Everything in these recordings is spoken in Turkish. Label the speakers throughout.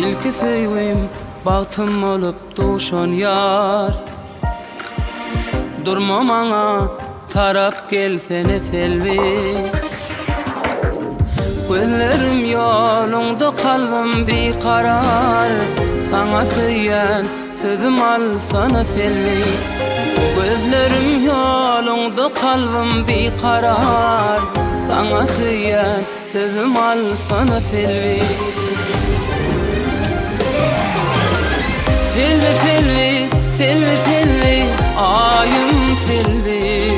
Speaker 1: İlki feywim bahtım olup duşan yar. Durma bana tarap gelsene selvi. Gözlerim yolunda kalbim bir karar. Sana söyleyen sözüm alsana selvi. Gözlerim yolunda kalbim bir karar. Sana söyleyen sözüm alsana selvi. Selvi, selvi, selvi, selvi, ayım selvi.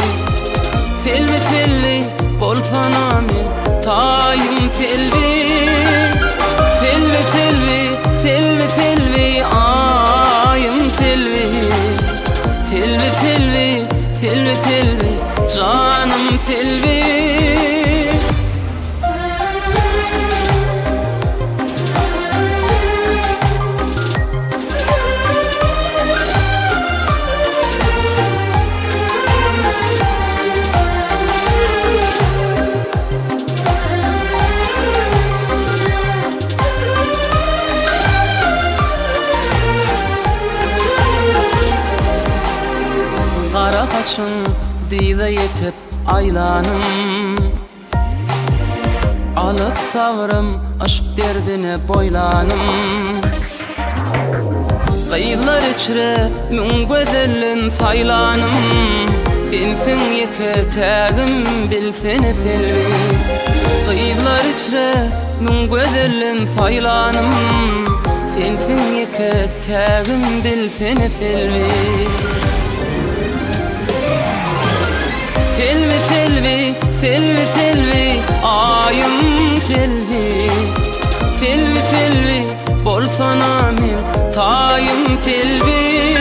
Speaker 1: Selvi, selvi, bolsana men tayım selvi. Selvi, selvi, selvi, selvi, ayım selvi. Selvi, selvi, selvi, selvi, canım selvi. Kara kaçın dize yetip aylanım. Alıp savrım aşk derdine boylanım. Kıyılar içre mün gözelin saylanım. Sensin yeke tägim bilsene selvi. Kıyılar içre mün gözelin saylanım. Sensin yeke tägim bilsene selvi. Selvi, selvi, selvi, selvi, ayım selvi. Selvi, selvi, bolsana men tayım selvi.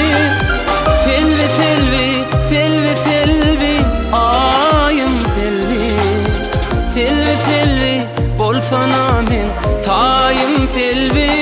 Speaker 1: Selvi, selvi, selvi, selvi, ayım selvi. Selvi, selvi, bolsana men tayım selvi.